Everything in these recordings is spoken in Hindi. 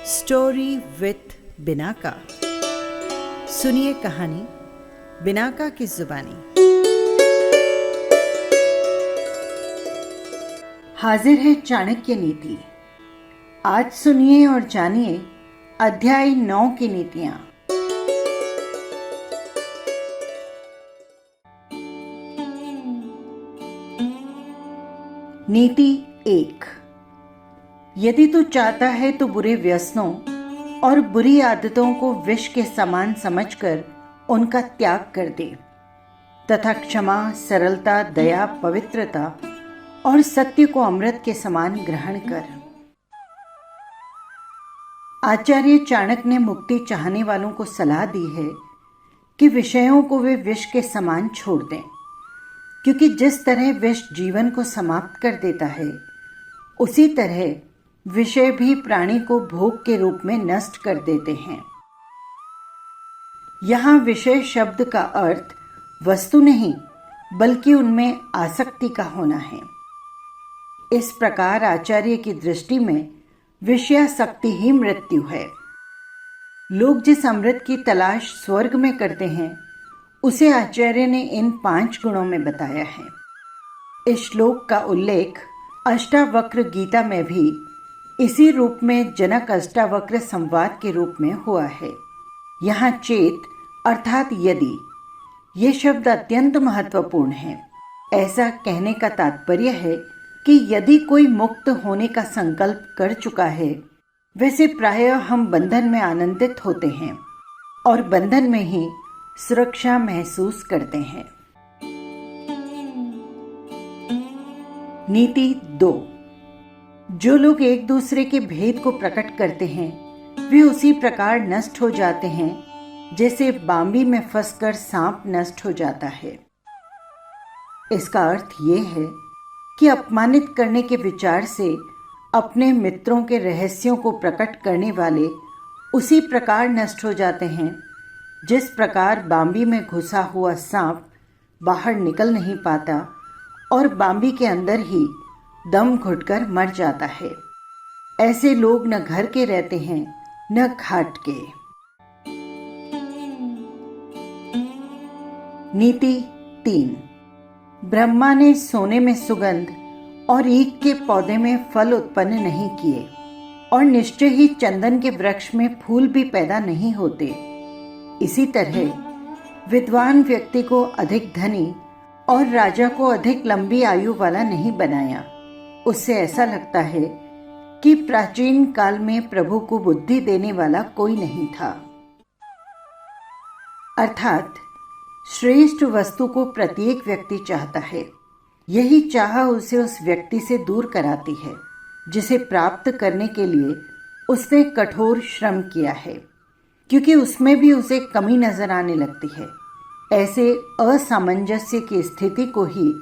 Story with Binaca. सुनिए कहानी बिनाका की जुबानी। हाजिर है चाणक्य नीति। आज सुनिए और जानिए अध्याय 9 की नीतियां। नीति 1। यदि तू चाहता है तो बुरे व्यसनों और बुरी आदतों को विष के समान समझकर उनका त्याग कर दे तथा क्षमा, सरलता, दया, पवित्रता और सत्य को अमृत के समान ग्रहण कर। आचार्य चाणक्य ने मुक्ति चाहने वालों को सलाह दी है कि विषयों को वे विष के समान छोड़ दें, क्योंकि जिस तरह विष जीवन को समाप्त कर देता है, उसी तरह विषय भी प्राणी को भोग के रूप में नष्ट कर देते हैं। यहाँ विषय शब्द का अर्थ वस्तु नहीं, बल्कि उनमें आसक्ति का होना है। इस प्रकार आचार्य की दृष्टि में विषयासक्ति ही मृत्यु है। लोग जिस अमृत की तलाश स्वर्ग में करते हैं, उसे आचार्य ने इन 5 गुणों में बताया है। इस श्लोक का उल्लेख अष्टावक्र गीता में भी इसी रूप में जनक अष्टावक्र संवाद के रूप में हुआ है। यहाँ चेत अर्थात यदि, ये शब्द अत्यंत महत्वपूर्ण है। ऐसा कहने का तात्पर्य है कि यदि कोई मुक्त होने का संकल्प कर चुका है, वैसे प्रायः हम बंधन में आनंदित होते हैं और बंधन में ही सुरक्षा महसूस करते हैं। नीति 2। जो लोग एक दूसरे के भेद को प्रकट करते हैं, वे उसी प्रकार नष्ट हो जाते हैं जैसे बांबी में फंसकर सांप नष्ट हो जाता है। इसका अर्थ ये है कि अपमानित करने के विचार से अपने मित्रों के रहस्यों को प्रकट करने वाले उसी प्रकार नष्ट हो जाते हैं जिस प्रकार बांबी में घुसा हुआ सांप बाहर निकल नहीं पाता और बांबी के अंदर ही दम घुटकर मर जाता है। ऐसे लोग न घर के रहते हैं न घाट के। नीति 3। ब्रह्मा ने सोने में सुगंध और ईख के पौधे में फल उत्पन्न नहीं किए, और निश्चय ही चंदन के वृक्ष में फूल भी पैदा नहीं होते। इसी तरह विद्वान व्यक्ति को अधिक धनी और राजा को अधिक लंबी आयु वाला नहीं बनाया। उससे ऐसा लगता है कि प्राचीन काल में प्रभु को बुद्धि देने वाला कोई नहीं था। अर्थात श्रेष्ठ वस्तु को प्रत्येक व्यक्ति चाहता है। यही चाह उसे उस व्यक्ति से दूर कराती है जिसे प्राप्त करने के लिए उसने कठोर श्रम किया है, क्योंकि उसमें भी उसे कमी नजर आने लगती है। ऐसे असामंजस्य की स्थिति को ही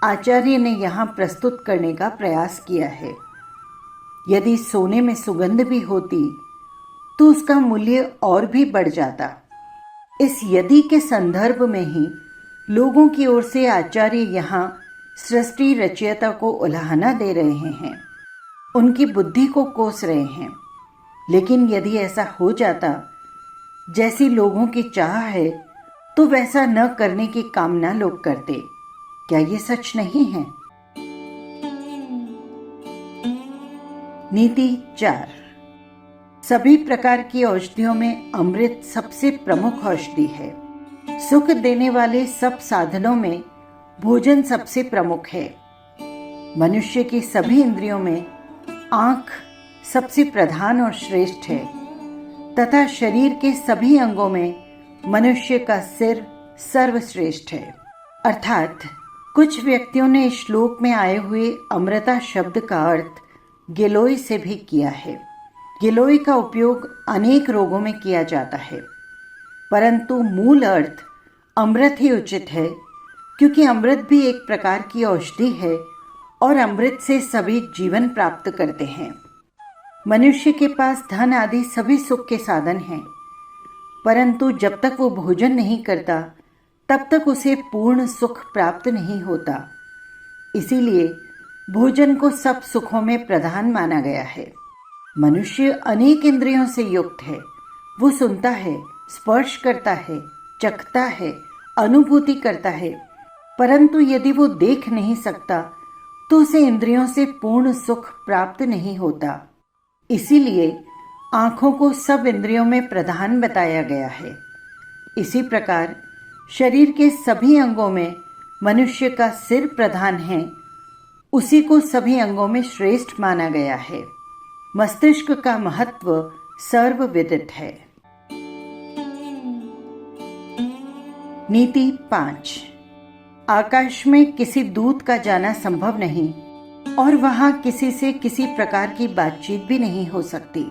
आचार्य ने यहाँ प्रस्तुत करने का प्रयास किया है। यदि सोने में सुगंध भी होती तो उसका मूल्य और भी बढ़ जाता। इस यदि के संदर्भ में ही लोगों की ओर से आचार्य यहाँ सृष्टि रचयिता को उलाहना दे रहे हैं, उनकी बुद्धि को कोस रहे हैं। लेकिन यदि ऐसा हो जाता जैसी लोगों की चाह है, तो वैसा न करने की कामना लोग करते। क्या ये सच नहीं है? नीति 4। सभी प्रकार की औषधियों में अमृत सबसे प्रमुख औषधि है। सुख देने वाले सब साधनों में भोजन सबसे प्रमुख है। मनुष्य की सभी इंद्रियों में आंख सबसे प्रधान और श्रेष्ठ है, तथा शरीर के सभी अंगों में मनुष्य का सिर सर्वश्रेष्ठ है। अर्थात कुछ व्यक्तियों ने इस श्लोक में आए हुए अमृता शब्द का अर्थ गिलोय से भी किया है। गिलोय का उपयोग अनेक रोगों में किया जाता है, परंतु मूल अर्थ अमृत ही उचित है, क्योंकि अमृत भी एक प्रकार की औषधि है और अमृत से सभी जीवन प्राप्त करते हैं। मनुष्य के पास धन आदि सभी सुख के साधन हैं, परंतु जब तक वो भोजन नहीं करता तब तक उसे पूर्ण सुख प्राप्त नहीं होता। इसीलिए भोजन को सब सुखों में प्रधान माना गया है। मनुष्य अनेक इंद्रियों से युक्त है। वो सुनता है, स्पर्श करता है, चखता है, अनुभूति करता है, परंतु यदि वो देख नहीं सकता तो उसे इंद्रियों से पूर्ण सुख प्राप्त नहीं होता। इसीलिए आँखों को सब इंद्रियों में प्रधान बताया गया है। इसी प्रकार शरीर के सभी अंगों में मनुष्य का सिर प्रधान है, उसी को सभी अंगों में श्रेष्ठ माना गया है। मस्तिष्क का महत्व सर्वविदित है। नीति 5। आकाश में किसी दूत का जाना संभव नहीं और वहां किसी से किसी प्रकार की बातचीत भी नहीं हो सकती,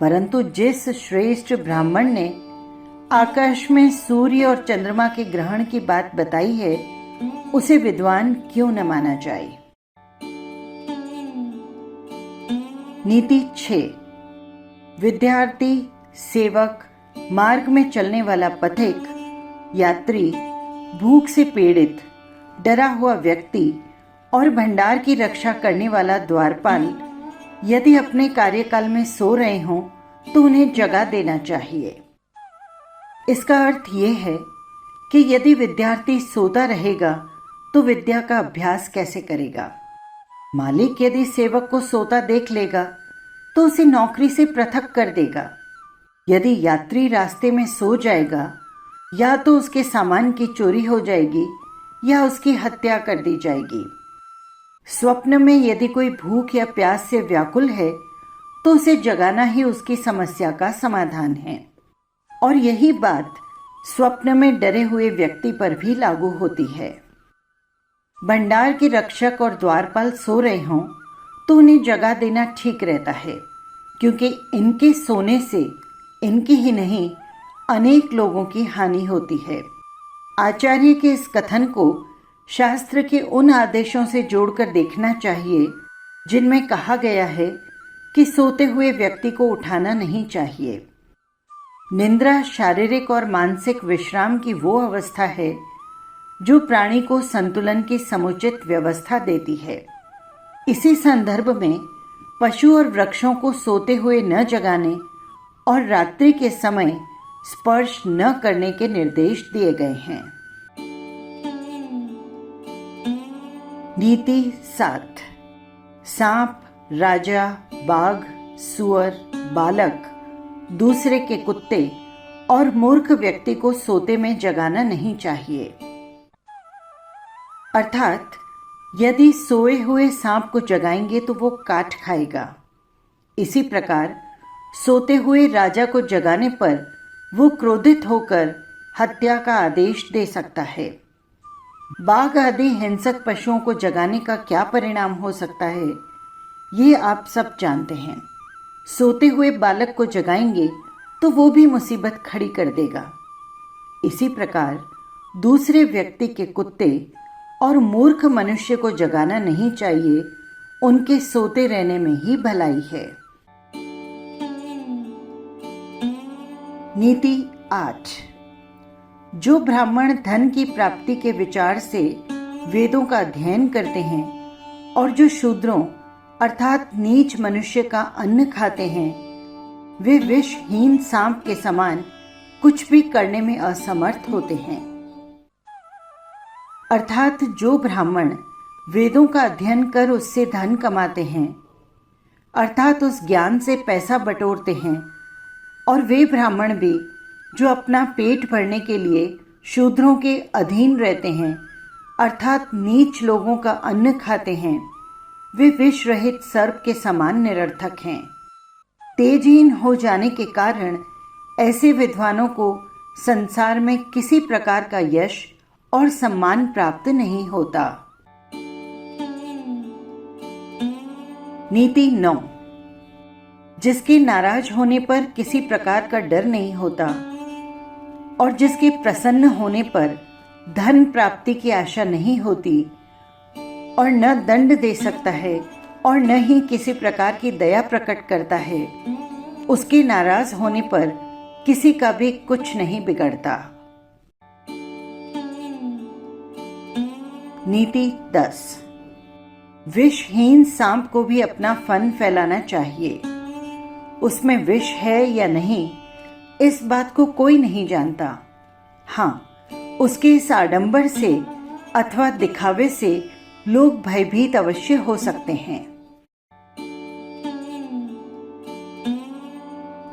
परंतु जिस श्रेष्ठ ब्राह्मण ने आकाश में सूर्य और चंद्रमा के ग्रहण की बात बताई है, उसे विद्वान क्यों न माना जाए। नीति 6। विद्यार्थी, सेवक, मार्ग में चलने वाला पथिक, यात्री, भूख से पीड़ित, डरा हुआ व्यक्ति और भंडार की रक्षा करने वाला द्वारपाल यदि अपने कार्यकाल में सो रहे हों तो उन्हें जगा देना चाहिए। इसका अर्थ ये है कि यदि विद्यार्थी सोता रहेगा तो विद्या का अभ्यास कैसे करेगा। मालिक यदि सेवक को सोता देख लेगा तो उसे नौकरी से पृथक कर देगा। यदि यात्री रास्ते में सो जाएगा या तो उसके सामान की चोरी हो जाएगी या उसकी हत्या कर दी जाएगी। स्वप्न में यदि कोई भूख या प्यास से व्याकुल है तो उसे जगाना ही उसकी समस्या का समाधान है। और यही बात स्वप्न में डरे हुए व्यक्ति पर भी लागू होती है। भंडार के रक्षक और द्वारपाल सो रहे हों तो उन्हें जगा देना ठीक रहता है, क्योंकि इनके सोने से इनकी ही नहीं अनेक लोगों की हानि होती है। आचार्य के इस कथन को शास्त्र के उन आदेशों से जोड़कर देखना चाहिए जिनमें कहा गया है कि सोते हुए व्यक्ति को उठाना नहीं चाहिए। निद्रा शारीरिक और मानसिक विश्राम की वो अवस्था है जो प्राणी को संतुलन की समुचित व्यवस्था देती है। इसी संदर्भ में पशु और वृक्षों को सोते हुए न जगाने और रात्रि के समय स्पर्श न करने के निर्देश दिए गए हैं। नीति 7। सांप, राजा, बाघ, सुअर, बालक, दूसरे के कुत्ते और मूर्ख व्यक्ति को सोते में जगाना नहीं चाहिए। अर्थात यदि सोए हुए सांप को जगाएंगे तो वो काट खाएगा। इसी प्रकार सोते हुए राजा को जगाने पर वो क्रोधित होकर हत्या का आदेश दे सकता है। बाघ आदि हिंसक पशुओं को जगाने का क्या परिणाम हो सकता है, ये आप सब जानते हैं। सोते हुए बालक को जगाएंगे तो वो भी मुसीबत खड़ी कर देगा। इसी प्रकार दूसरे व्यक्ति के कुत्ते और मूर्ख मनुष्य को जगाना नहीं चाहिए, उनके सोते रहने में ही भलाई है। नीति 8। जो ब्राह्मण धन की प्राप्ति के विचार से वेदों का अध्ययन करते हैं और जो शूद्रों अर्थात नीच मनुष्य का अन्न खाते हैं, वे विषहीन सांप के समान कुछ भी करने में असमर्थ होते हैं। अर्थात जो ब्राह्मण वेदों का अध्ययन कर उससे धन कमाते हैं, अर्थात उस ज्ञान से पैसा बटोरते हैं, और वे ब्राह्मण भी जो अपना पेट भरने के लिए शूद्रों के अधीन रहते हैं, अर्थात नीच लोगों का अन्न खाते हैं, वे विष रहित सर्प के समान निरर्थक हैं। तेजहीन हो जाने के कारण ऐसे विद्वानों को संसार में किसी प्रकार का यश और सम्मान प्राप्त नहीं होता। नीति 9। जिसके नाराज होने पर किसी प्रकार का डर नहीं होता और जिसके प्रसन्न होने पर धन प्राप्ति की आशा नहीं होती और न दंड दे सकता है और न ही किसी प्रकार की दया प्रकट करता है, उसके नाराज होने पर किसी का भी कुछ नहीं बिगड़ता। नीति 10। विषहीन सांप को भी अपना फन फैलाना चाहिए। उसमें विष है या नहीं, इस बात को कोई नहीं जानता। हाँ, उसके इस आडंबर से अथवा दिखावे से लोग भयभीत अवश्य हो सकते हैं।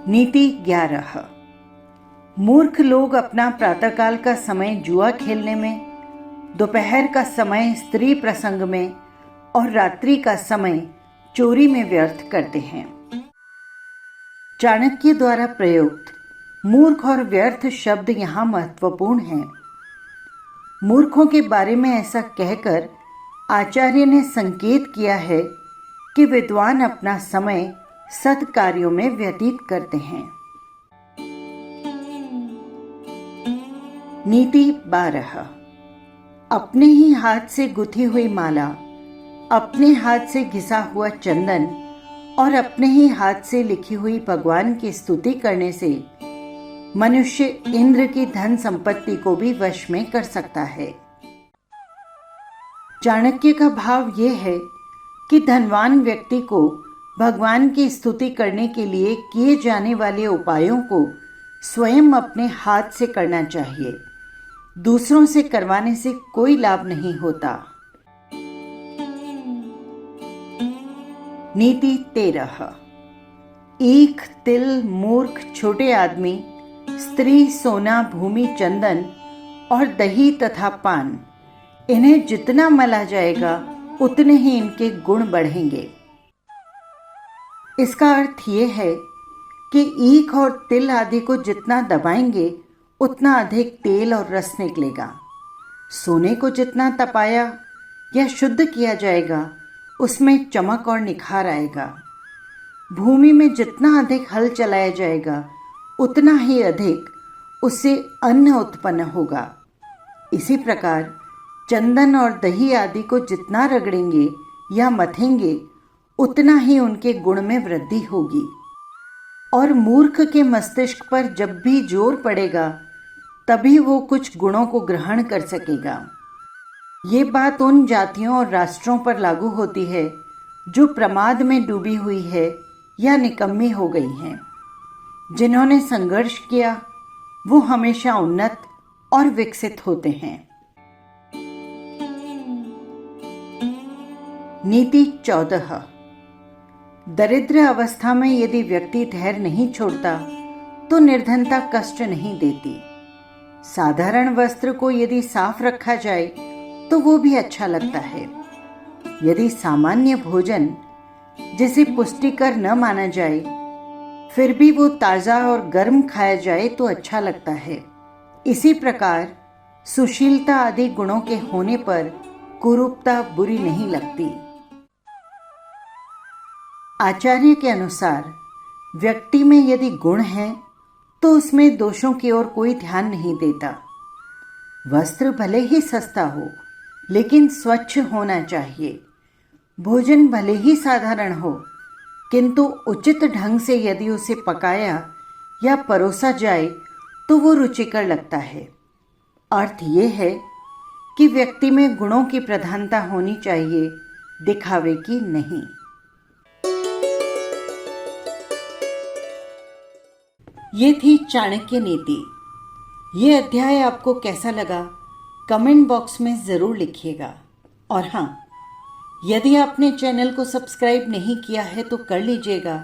नीति 11। मूर्ख लोग अपना प्रातःकाल का समय जुआ खेलने में, दोपहर का समय स्त्री प्रसंग में और रात्रि का समय चोरी में व्यर्थ करते हैं। चाणक्य द्वारा प्रयुक्त मूर्ख और व्यर्थ शब्द यहाँ महत्वपूर्ण हैं। मूर्खों के बारे में ऐसा कहकर आचार्य ने संकेत किया है कि विद्वान अपना समय सत्कार्यों में व्यतीत करते हैं। नीति 12। अपने ही हाथ से गुथी हुई माला, अपने हाथ से घिसा हुआ चंदन और अपने ही हाथ से लिखी हुई भगवान की स्तुति करने से मनुष्य इंद्र की धन संपत्ति को भी वश में कर सकता है। चाणक्य का भाव यह है कि धनवान व्यक्ति को भगवान की स्तुति करने के लिए किए जाने वाले उपायों को स्वयं अपने हाथ से करना चाहिए। दूसरों से करवाने से कोई लाभ नहीं होता। नीति 13। ईख, तिल, मूर्ख, छोटे आदमी, स्त्री, सोना, भूमि, चंदन और दही तथा पान, इन्हें जितना मला जाएगा उतने ही इनके गुण बढ़ेंगे। इसका अर्थ ये है कि ईख और तिल आदि को जितना दबाएंगे उतना अधिक तेल और रस निकलेगा। सोने को जितना तपाया या शुद्ध किया जाएगा उसमें चमक और निखार आएगा। भूमि में जितना अधिक हल चलाया जाएगा उतना ही अधिक उससे अन्न उत्पन्न होगा। इसी प्रकार चंदन और दही आदि को जितना रगड़ेंगे या मथेंगे उतना ही उनके गुण में वृद्धि होगी। और मूर्ख के मस्तिष्क पर जब भी जोर पड़ेगा तभी वो कुछ गुणों को ग्रहण कर सकेगा। ये बात उन जातियों और राष्ट्रों पर लागू होती है जो प्रमाद में डूबी हुई है या निकम्मी हो गई हैं। जिन्होंने संघर्ष किया वो हमेशा उन्नत और विकसित होते हैं। नीति 14। दरिद्र अवस्था में यदि व्यक्ति ठहर नहीं छोड़ता तो निर्धनता कष्ट नहीं देती। साधारण वस्त्र को यदि साफ रखा जाए तो वो भी अच्छा लगता है। यदि सामान्य भोजन जिसे पुष्टिकर न माना जाए फिर भी वो ताज़ा और गर्म खाया जाए तो अच्छा लगता है। इसी प्रकार सुशीलता आदि गुणों के होने पर कुरूपता बुरी नहीं लगती। आचार्य के अनुसार व्यक्ति में यदि गुण हैं तो उसमें दोषों की ओर कोई ध्यान नहीं देता। वस्त्र भले ही सस्ता हो लेकिन स्वच्छ होना चाहिए। भोजन भले ही साधारण हो किंतु उचित ढंग से यदि उसे पकाया या परोसा जाए तो वो रुचिकर लगता है। अर्थ ये है कि व्यक्ति में गुणों की प्रधानता होनी चाहिए, दिखावे की नहीं। ये थी चाणक्य नीति। ये अध्याय आपको कैसा लगा कमेंट बॉक्स में ज़रूर लिखिएगा। और हाँ, यदि आपने चैनल को सब्सक्राइब नहीं किया है तो कर लीजिएगा,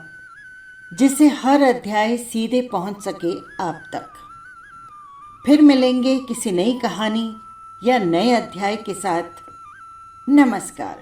जिससे हर अध्याय सीधे पहुंच सके आप तक। फिर मिलेंगे किसी नई कहानी या नए अध्याय के साथ। नमस्कार।